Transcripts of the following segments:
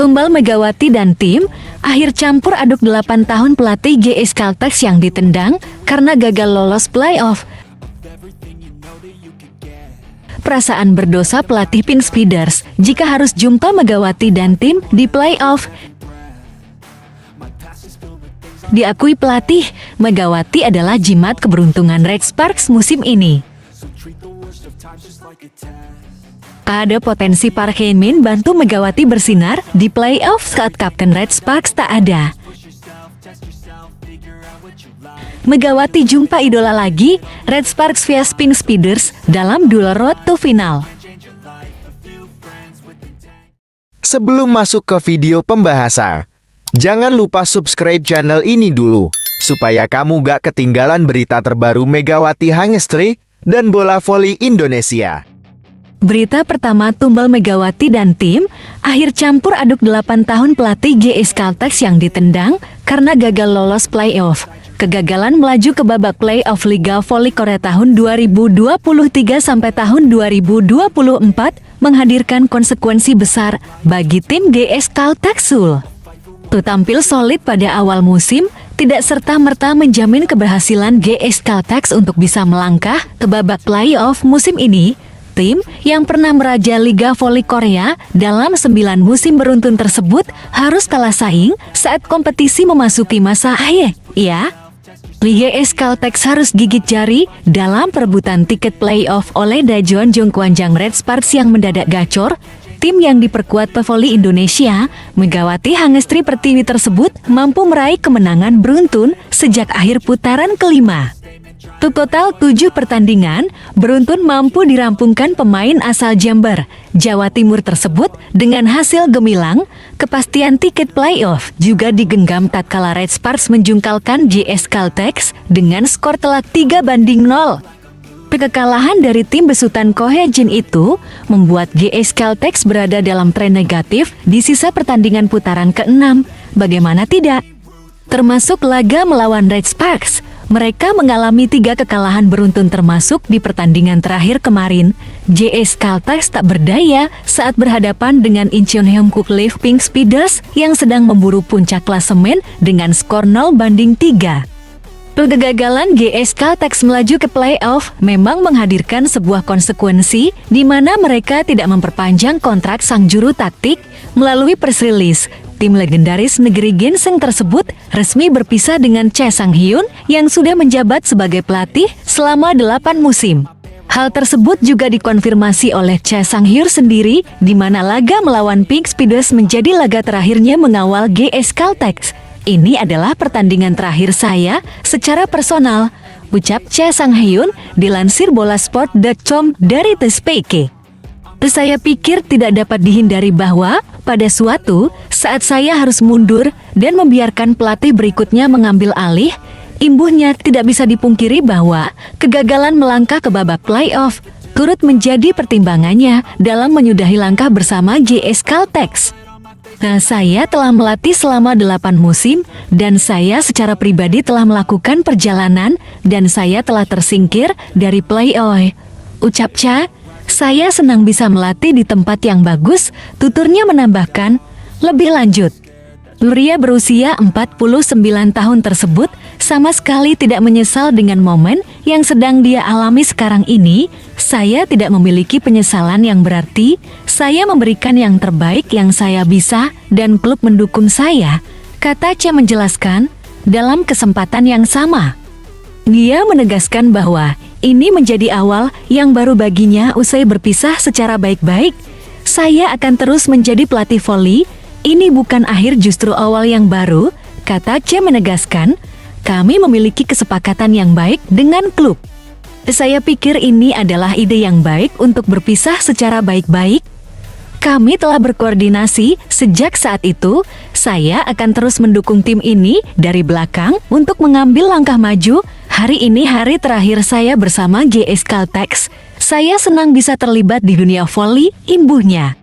Tumbal Megawati dan tim, akhir campur aduk 8 tahun pelatih GS Caltex yang ditendang karena gagal lolos playoff. Perasaan berdosa pelatih Pink Speeders jika harus jumpa Megawati dan tim di playoff. Diakui pelatih, Megawati adalah jimat keberuntungan Red Sparks musim ini. Ada potensi Park Hae-min bantu Megawati bersinar di playoff saat Kapten Red Sparks tak ada. Megawati jumpa idola lagi, Red Sparks vs Pink Speeders dalam duel road to final. Sebelum masuk ke video pembahasan, jangan lupa subscribe channel ini dulu, supaya kamu gak ketinggalan berita terbaru Megawati Hangestri dan bola voli Indonesia. Berita pertama, tumbal Megawati dan tim, akhir campur aduk 8 tahun pelatih GS Caltex yang ditendang karena gagal lolos playoff. Kegagalan melaju ke babak playoff Liga Voli Korea tahun 2023 sampai tahun 2024 menghadirkan konsekuensi besar bagi tim GS Caltex Seoul. Tampil solid pada awal musim, tidak serta-merta menjamin keberhasilan GS Caltex untuk bisa melangkah ke babak playoff musim ini. Tim yang pernah meraja Liga Voli Korea dalam 9 musim beruntun tersebut harus kalah saing saat kompetisi memasuki masa akhir. Ya, GS Caltex harus gigit jari dalam perebutan tiket playoff oleh Daejeon Jongkwanjang Red Sparks yang mendadak gacor. Tim yang diperkuat pevoli Indonesia, Megawati Hangestri Pertiwi tersebut mampu meraih kemenangan beruntun sejak akhir putaran kelima. Total 7 pertandingan beruntun mampu dirampungkan pemain asal Jember, Jawa Timur tersebut dengan hasil gemilang. Kepastian tiket playoff juga digenggam tatkala Red Sparks menjungkalkan GS Caltex dengan skor telak 3-0. Kekalahan dari tim besutan Ko Hye-jin itu membuat GS Caltex berada dalam tren negatif di sisa pertandingan putaran ke-6. Bagaimana tidak? Termasuk laga melawan Red Sparks, mereka mengalami 3 kekalahan beruntun termasuk di pertandingan terakhir kemarin. GS Caltex tak berdaya saat berhadapan dengan Incheon Hyungkook Live Pink Speeders yang sedang memburu puncak klasemen dengan skor 0-3. Kegagalan GS Caltex melaju ke playoff memang menghadirkan sebuah konsekuensi di mana mereka tidak memperpanjang kontrak sang juru taktik. Melalui press release, tim legendaris negeri ginseng tersebut resmi berpisah dengan Chae Sang-hyun yang sudah menjabat sebagai pelatih selama 8 musim. Hal tersebut juga dikonfirmasi oleh Chae Sang-hyun sendiri, di mana laga melawan Pink Speeders menjadi laga terakhirnya mengawal GS Caltex. Ini adalah pertandingan terakhir saya secara personal, ucap Chae Sang-hyun dilansir bolasport.com dari TSPK. Saya pikir tidak dapat dihindari bahwa pada suatu saat saya harus mundur dan membiarkan pelatih berikutnya mengambil alih. Imbuhnya tidak bisa dipungkiri bahwa kegagalan melangkah ke babak playoff turut menjadi pertimbangannya dalam menyudahi langkah bersama GS Caltex. Saya telah melatih selama 8 musim dan saya secara pribadi telah melakukan perjalanan dan saya telah tersingkir dari playoff, ucap Cha. Saya senang bisa melatih di tempat yang bagus, tuturnya menambahkan. Lebih lanjut, pria berusia 49 tahun tersebut sama sekali tidak menyesal dengan momen yang sedang dia alami sekarang ini. Saya tidak memiliki penyesalan yang berarti, saya memberikan yang terbaik yang saya bisa dan klub mendukung saya, kata Cha menjelaskan dalam kesempatan yang sama. Dia menegaskan bahwa ini menjadi awal yang baru baginya usai berpisah secara baik-baik. Saya akan terus menjadi pelatih voli, ini bukan akhir justru awal yang baru, kata Cha menegaskan. Kami memiliki kesepakatan yang baik dengan klub. Saya pikir ini adalah ide yang baik untuk berpisah secara baik-baik. Kami telah berkoordinasi sejak saat itu. Saya akan terus mendukung tim ini dari belakang untuk mengambil langkah maju. Hari ini hari terakhir saya bersama GS Caltex. Saya senang bisa terlibat di dunia voli, imbuhnya.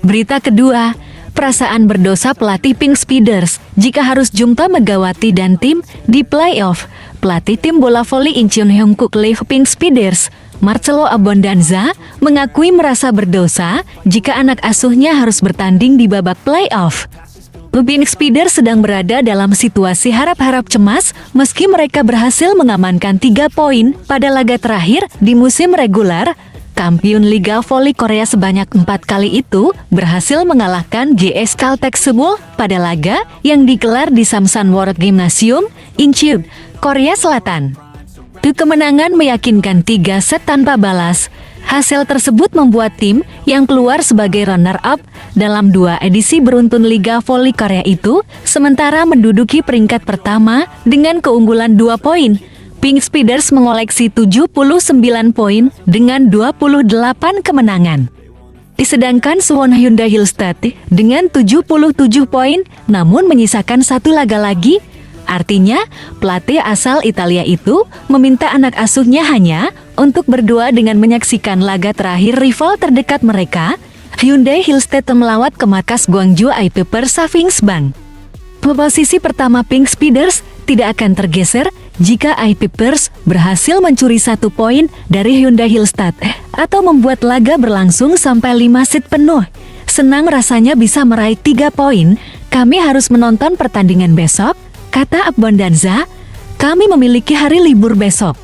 Berita kedua, perasaan berdosa pelatih Pink Speeders jika harus jumpa Megawati dan tim di playoff. Pelatih tim bola voli Incheon Hyungkook Live Pink Speeders Marcelo Abondanza mengakui merasa berdosa jika anak asuhnya harus bertanding di babak playoff. Phoenix Speeders sedang berada dalam situasi harap-harap cemas meski mereka berhasil mengamankan 3 poin pada laga terakhir di musim reguler. Kampiun Liga Voli Korea sebanyak 4 kali itu berhasil mengalahkan GS Caltech Seoul pada laga yang digelar di Samsan World Gymnasium, Incheon, Korea Selatan. Kemenangan meyakinkan 3 set tanpa balas. Hasil tersebut membuat tim yang keluar sebagai runner-up dalam 2 edisi beruntun Liga Voli Korea itu sementara menduduki peringkat pertama dengan keunggulan 2 poin. Pink Speeders mengoleksi 79 poin dengan 28 kemenangan. Sedangkan Suwon Hyundai Hillstead dengan 77 poin namun menyisakan 1 laga lagi. Artinya, pelatih asal Italia itu meminta anak asuhnya hanya untuk berdua dengan menyaksikan laga terakhir rival terdekat mereka, Hyundai Hillstead melawat ke markas Gwangju IP Savings Bank. Posisi pertama Pink Speeders tidak akan tergeser jika IP berhasil mencuri 1 poin dari Hyundai Hillstead atau membuat laga berlangsung sampai 5 set penuh. Senang rasanya bisa meraih 3 poin, kami harus menonton pertandingan besok, kata Abondanza. Kami memiliki hari libur besok.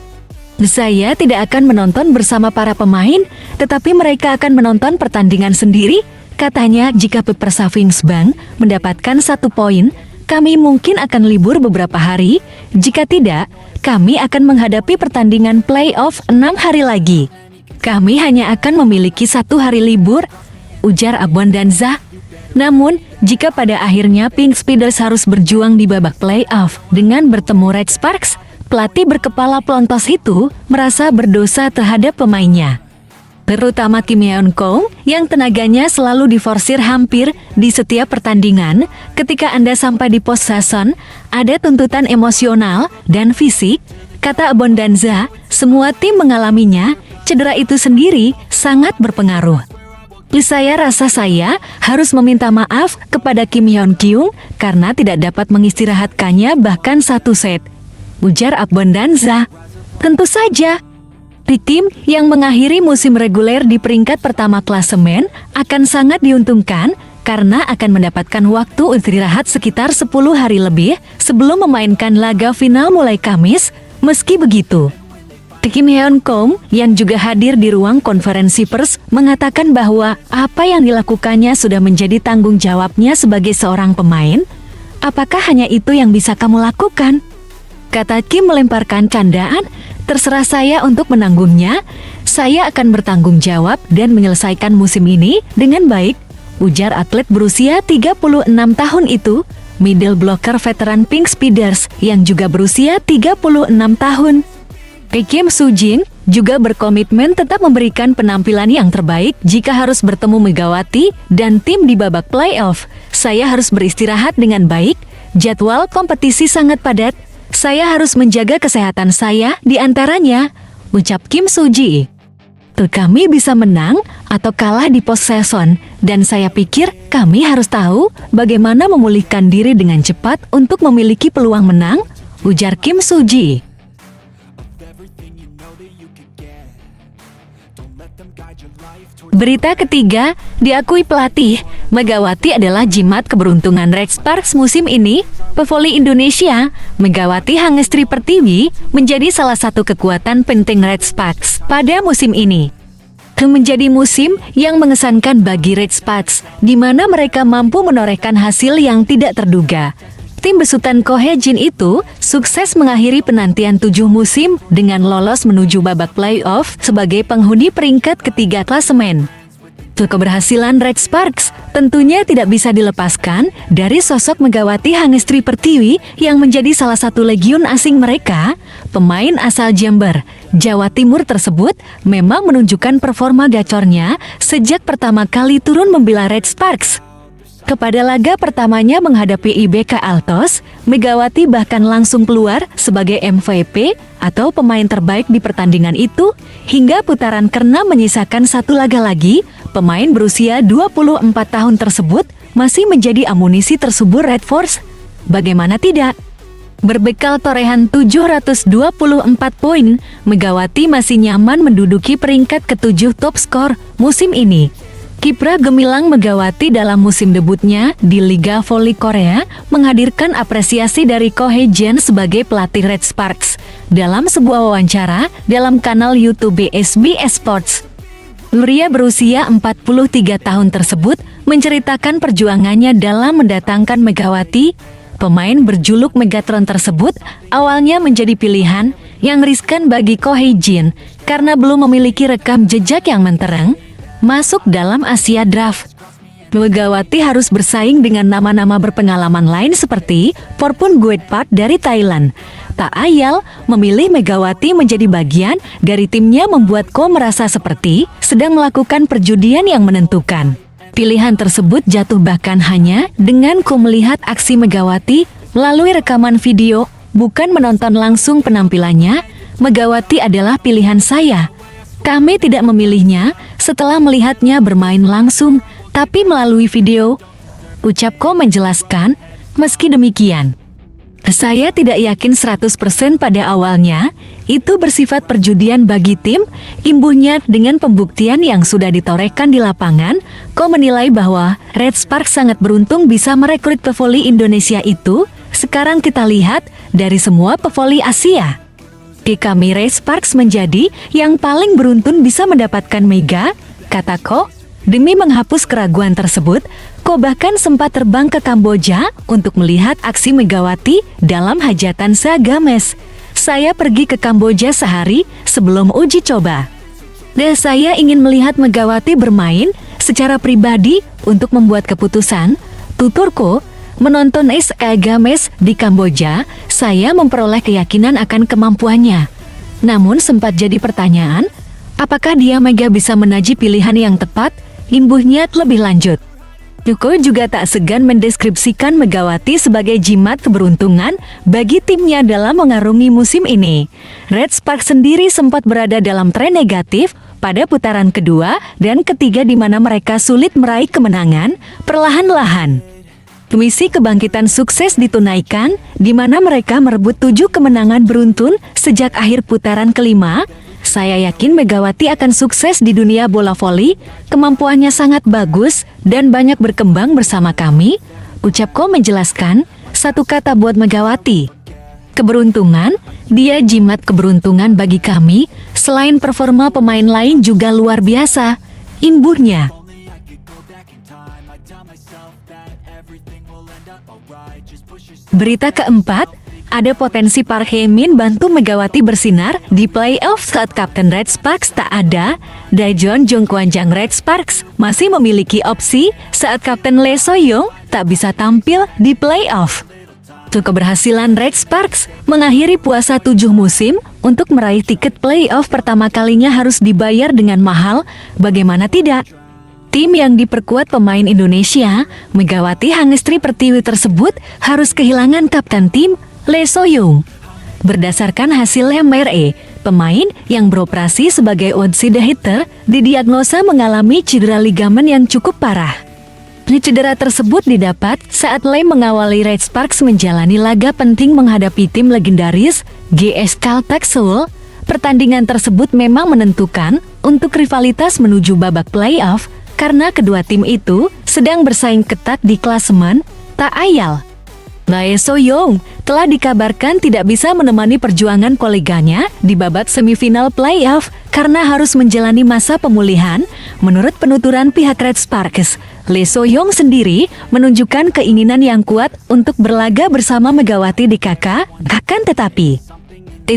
Saya tidak akan menonton bersama para pemain, tetapi mereka akan menonton pertandingan sendiri. Katanya jika Savings Bank mendapatkan 1 poin, kami mungkin akan libur beberapa hari. Jika tidak, kami akan menghadapi pertandingan playoff 6 hari lagi. Kami hanya akan memiliki 1 hari libur, ujar Abondanza. Namun, jika pada akhirnya Pink Speeders harus berjuang di babak playoff dengan bertemu Red Sparks, pelatih berkepala pelontos itu merasa berdosa terhadap pemainnya. Terutama Kim Yeon Kong yang tenaganya selalu diforsir hampir di setiap pertandingan. Ketika Anda sampai di post-season, ada tuntutan emosional dan fisik, kata Abondanza, semua tim mengalaminya, cedera itu sendiri sangat berpengaruh. Saya rasa saya harus meminta maaf kepada Kim Hyun Kyung karena tidak dapat mengistirahatkannya bahkan 1 set, ujar Abondanza. Tentu saja, tim yang mengakhiri musim reguler di peringkat pertama klasemen akan sangat diuntungkan karena akan mendapatkan waktu istirahat sekitar 10 hari lebih sebelum memainkan laga final mulai Kamis. Meski begitu, Kim Yeon Kong yang juga hadir di ruang konferensi pers mengatakan bahwa apa yang dilakukannya sudah menjadi tanggung jawabnya sebagai seorang pemain. Apakah hanya itu yang bisa kamu lakukan? Kata Kim melemparkan candaan, terserah saya untuk menanggungnya. Saya akan bertanggung jawab dan menyelesaikan musim ini dengan baik, ujar atlet berusia 36 tahun itu, middle blocker veteran Pink Speeders yang juga berusia 36 tahun. Kim Soo-jin juga berkomitmen tetap memberikan penampilan yang terbaik jika harus bertemu Megawati dan tim di babak playoff. Saya harus beristirahat dengan baik, jadwal kompetisi sangat padat, saya harus menjaga kesehatan saya di antaranya, ucap Kim Soo-ji. Kami bisa menang atau kalah di post-season, dan saya pikir kami harus tahu bagaimana memulihkan diri dengan cepat untuk memiliki peluang menang, ujar Kim Soo-ji. Berita ketiga, diakui pelatih, Megawati adalah jimat keberuntungan Red Sparks musim ini. Pevoli Indonesia, Megawati Hangestri Pertiwi menjadi salah satu kekuatan penting Red Sparks pada musim ini. Menjadi musim yang mengesankan bagi Red Sparks, di mana mereka mampu menorehkan hasil yang tidak terduga. Tim besutan Ko Hae-jin itu sukses mengakhiri penantian 7 musim dengan lolos menuju babak playoff sebagai penghuni peringkat ketiga klasemen. Keberhasilan Red Sparks tentunya tidak bisa dilepaskan dari sosok Megawati Hangestri Pertiwi yang menjadi salah satu legiun asing mereka. Pemain asal Jember, Jawa Timur tersebut memang menunjukkan performa gacornya sejak pertama kali turun membela Red Sparks. Kepada laga pertamanya menghadapi IBK Altos, Megawati bahkan langsung keluar sebagai MVP atau pemain terbaik di pertandingan itu, hingga putaran ke-6 menyisakan 1 laga lagi. Pemain berusia 24 tahun tersebut masih menjadi amunisi tersubur Red Force. Bagaimana tidak? Berbekal torehan 724 poin, Megawati masih nyaman menduduki peringkat ke-7 top skor musim ini. Kiprah gemilang Megawati dalam musim debutnya di Liga Voli Korea menghadirkan apresiasi dari Ko Hye-jin sebagai pelatih Red Sparks dalam sebuah wawancara dalam kanal YouTube BSB Esports. Pria berusia 43 tahun tersebut menceritakan perjuangannya dalam mendatangkan Megawati. Pemain berjuluk Megatron tersebut awalnya menjadi pilihan yang riskan bagi Ko Hye-jin karena belum memiliki rekam jejak yang mentereng masuk dalam Asia Draft. Megawati harus bersaing dengan nama-nama berpengalaman lain seperti Porpun Guetpat dari Thailand. Tak ayal, memilih Megawati menjadi bagian dari timnya membuat Ko merasa seperti sedang melakukan perjudian yang menentukan. Pilihan tersebut jatuh bahkan hanya dengan Ko melihat aksi Megawati melalui rekaman video, bukan menonton langsung penampilannya. Megawati adalah pilihan saya. Kami tidak memilihnya setelah melihatnya bermain langsung, tapi melalui video, ucap Ko menjelaskan. Meski demikian, saya tidak yakin 100% pada awalnya, itu bersifat perjudian bagi tim. Imbuhnya dengan pembuktian yang sudah ditorehkan di lapangan, Ko menilai bahwa Red Sparks sangat beruntung bisa merekrut pevoli Indonesia itu. Sekarang kita lihat dari semua pevoli Asia, kami Red Sparks menjadi yang paling beruntun bisa mendapatkan Mega, kata Ko. Demi menghapus keraguan tersebut, Ko bahkan sempat terbang ke Kamboja untuk melihat aksi Megawati dalam hajatan seagames. Saya pergi ke Kamboja sehari sebelum uji coba. Dan saya ingin melihat Megawati bermain secara pribadi untuk membuat keputusan, tutur Ko. Menonton Agames di Kamboja, saya memperoleh keyakinan akan kemampuannya. Namun sempat jadi pertanyaan, apakah dia Mega bisa menaji pilihan yang tepat? Imbuhnya lebih lanjut. Ko juga tak segan mendeskripsikan Megawati sebagai jimat keberuntungan bagi timnya dalam mengarungi musim ini. Red Sparks sendiri sempat berada dalam tren negatif pada putaran kedua dan ketiga di mana mereka sulit meraih kemenangan perlahan-lahan. Misi kebangkitan sukses ditunaikan, di mana mereka merebut 7 kemenangan beruntun sejak akhir putaran kelima. Saya yakin Megawati akan sukses di dunia bola voli, kemampuannya sangat bagus dan banyak berkembang bersama kami, ucap Ko menjelaskan. Satu kata buat Megawati, keberuntungan. Dia jimat keberuntungan bagi kami, selain performa pemain lain juga luar biasa, imbuhnya. Berita keempat, ada potensi Park Hye-min bantu Megawati bersinar di playoff saat Kapten Red Sparks tak ada. Daejeon Jungkwanjang Red Sparks masih memiliki opsi saat Kapten Lee So-young tak bisa tampil di playoff. Keberhasilan Red Sparks mengakhiri puasa 7 musim untuk meraih tiket playoff pertama kalinya harus dibayar dengan mahal. Bagaimana tidak? Tim yang diperkuat pemain Indonesia, Megawati Hangestri Pertiwi tersebut harus kehilangan kapten tim, Lee So-young. Berdasarkan hasil MRE, pemain yang beroperasi sebagai outside hitter didiagnosa mengalami cedera ligamen yang cukup parah. Cedera tersebut didapat saat Lee mengawali Red Sparks menjalani laga penting menghadapi tim legendaris GS Caltech Seoul. Pertandingan tersebut memang menentukan untuk rivalitas menuju babak playoff, karena kedua tim itu sedang bersaing ketat di klasemen. Tak ayal, Lee So-young telah dikabarkan tidak bisa menemani perjuangan koleganya di babak semifinal playoff karena harus menjalani masa pemulihan. Menurut penuturan pihak Red Sparks, Lee So-young sendiri menunjukkan keinginan yang kuat untuk berlaga bersama Megawati di KK. Akan tetapi,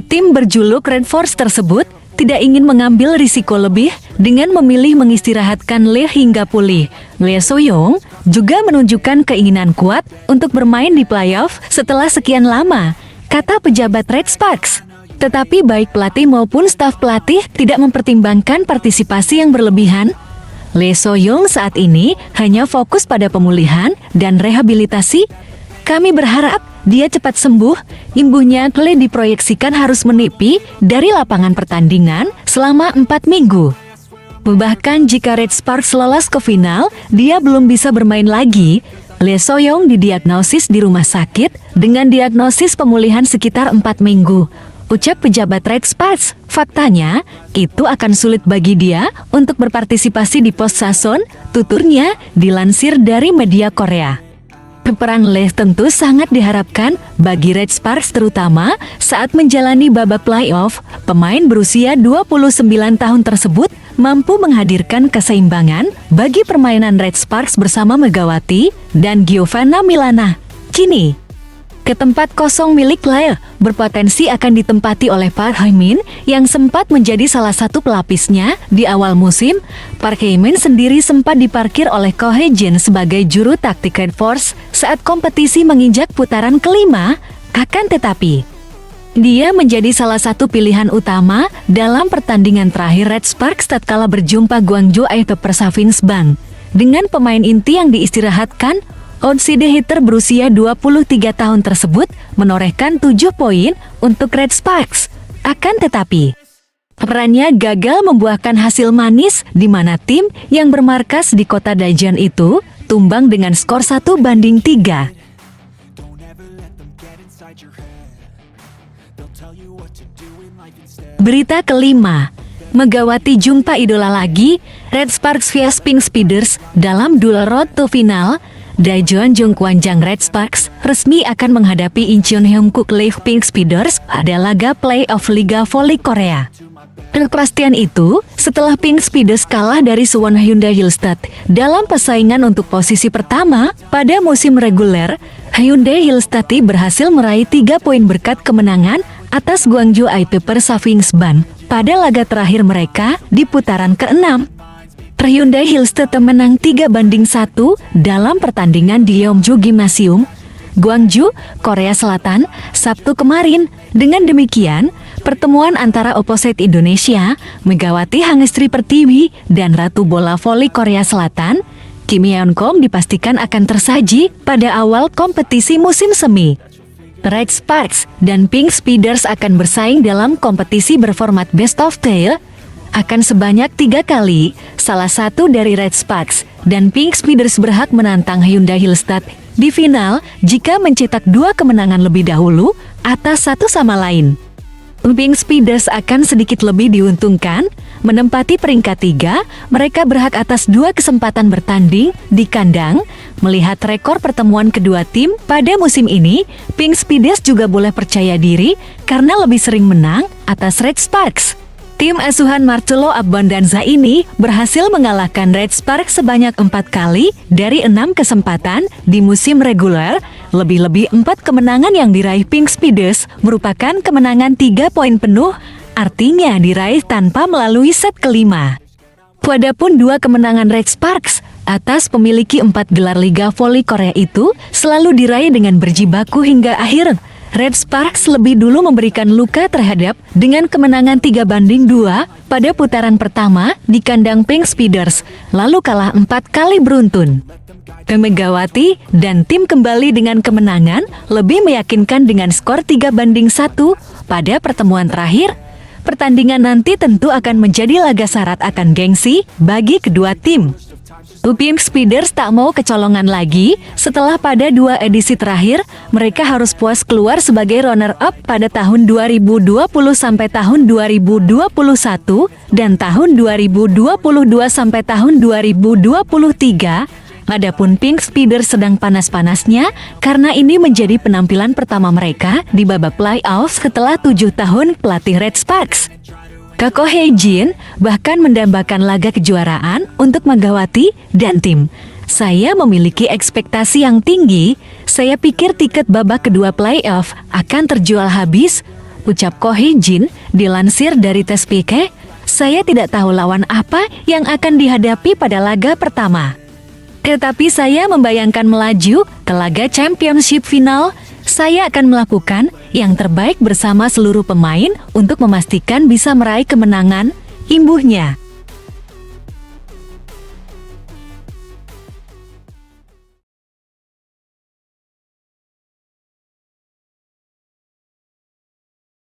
tim berjuluk Red Force tersebut tidak ingin mengambil risiko lebih dengan memilih mengistirahatkan Lee hingga pulih. Lee So-young juga menunjukkan keinginan kuat untuk bermain di playoff setelah sekian lama, kata pejabat Red Sparks. Tetapi baik pelatih maupun staf pelatih tidak mempertimbangkan partisipasi yang berlebihan. Lee So-young saat ini hanya fokus pada pemulihan dan rehabilitasi. Kami berharap dia cepat sembuh. Imbuhnya, Lee diproyeksikan harus menepi dari lapangan pertandingan selama 4 minggu. Bahkan jika Red Sparks lolos ke final, dia belum bisa bermain lagi. Lee Soyong didiagnosis di rumah sakit dengan diagnosis pemulihan sekitar 4 minggu. Ucap pejabat Red Sparks, faktanya itu akan sulit bagi dia untuk berpartisipasi di pos Sason, tuturnya dilansir dari media Korea. Peran Lee tentu sangat diharapkan bagi Red Sparks terutama saat menjalani babak playoff. Pemain berusia 29 tahun tersebut mampu menghadirkan keseimbangan bagi permainan Red Sparks bersama Megawati dan Giovanna Milana. Kini, ke tempat kosong milik Lee berpotensi akan ditempati oleh Park Hae-min yang sempat menjadi salah satu pelapisnya di awal musim. Park Hae-min sendiri sempat diparkir oleh Ko Hae-jin sebagai juru taktik Red Force saat kompetisi menginjak putaran kelima. Akan tetapi, dia menjadi salah satu pilihan utama dalam pertandingan terakhir Red Sparks tatkala berjumpa Gwangju Aepe Persavins Bank. Dengan pemain inti yang diistirahatkan, outside hitter berusia 23 tahun tersebut menorehkan 7 poin untuk Red Sparks. Akan tetapi, perannya gagal membuahkan hasil manis di mana tim yang bermarkas di kota Daejeon itu tumbang dengan skor 1-3. Berita kelima, Megawati jumpa idola lagi. Red Sparks vs Pink Speeders dalam duel road to final. Daejeon Jungkwanjang Red Sparks resmi akan menghadapi Incheon Hyungkook Live Pink Speeders pada laga playoff Liga Voli Korea. Kepastian itu setelah Pink Speeders kalah dari Suwon Hyundai Hillstad dalam persaingan untuk posisi pertama pada musim reguler. Hyundai Hillstad berhasil meraih 3 poin berkat kemenangan atas Gwangju Aepe Persavins Bank pada laga terakhir mereka di putaran ke-6. Hyundai Hillstad menang 3-1 dalam pertandingan di Yeomju Gymnasium, Gwangju, Korea Selatan, Sabtu kemarin. Dengan demikian, pertemuan antara opposite Indonesia, Megawati Hangestri Pertiwi, dan Ratu Bola Voli Korea Selatan, Kim Yeon-kom dipastikan akan tersaji pada awal kompetisi musim semi. Red Sparks dan Pink Speeders akan bersaing dalam kompetisi berformat Best of Three. Akan sebanyak 3 kali, salah satu dari Red Sparks dan Pink Speeders berhak menantang Hyundai Hillstad di final jika mencetak 2 kemenangan lebih dahulu atas satu sama lain. Pink Speeders akan sedikit lebih diuntungkan, menempati peringkat 3, mereka berhak atas 2 kesempatan bertanding di kandang. Melihat rekor pertemuan kedua tim pada musim ini, Pink Speeders juga boleh percaya diri karena lebih sering menang atas Red Sparks. Tim asuhan Marcelo Abondanza ini berhasil mengalahkan Red Sparks sebanyak 4 kali dari 6 kesempatan di musim reguler. Lebih-lebih 4 kemenangan yang diraih Pink Speeders merupakan kemenangan 3 poin penuh, artinya diraih tanpa melalui set kelima. Padahal 2 kemenangan Red Sparks atas pemiliki 4 gelar Liga Voli Korea itu selalu diraih dengan berjibaku hingga akhir. Red Sparks lebih dulu memberikan luka terhadap dengan kemenangan 3-2 pada putaran pertama di kandang Pink Speeders, lalu kalah 4 kali beruntun. Megawati dan tim kembali dengan kemenangan lebih meyakinkan dengan skor 3-1 pada pertemuan terakhir. Pertandingan nanti tentu akan menjadi laga syarat akan gengsi bagi kedua tim. Pink Speeders tak mau kecolongan lagi setelah pada 2 edisi terakhir mereka harus puas keluar sebagai runner-up pada tahun 2020 sampai tahun 2021 dan tahun 2022 sampai tahun 2023. Adapun Pink Speeders sedang panas-panasnya karena ini menjadi penampilan pertama mereka di babak playoff setelah 7 tahun pelatih Red Sparks. Ko Hae-jin bahkan mendambakan laga kejuaraan untuk Megawati dan tim. Saya memiliki ekspektasi yang tinggi. Saya pikir tiket babak kedua playoff akan terjual habis, ucap Ko Hae-jin dilansir dari TSPK. Saya tidak tahu lawan apa yang akan dihadapi pada laga pertama. Tetapi saya membayangkan melaju ke laga championship final. Saya akan melakukan yang terbaik bersama seluruh pemain untuk memastikan bisa meraih kemenangan, imbuhnya.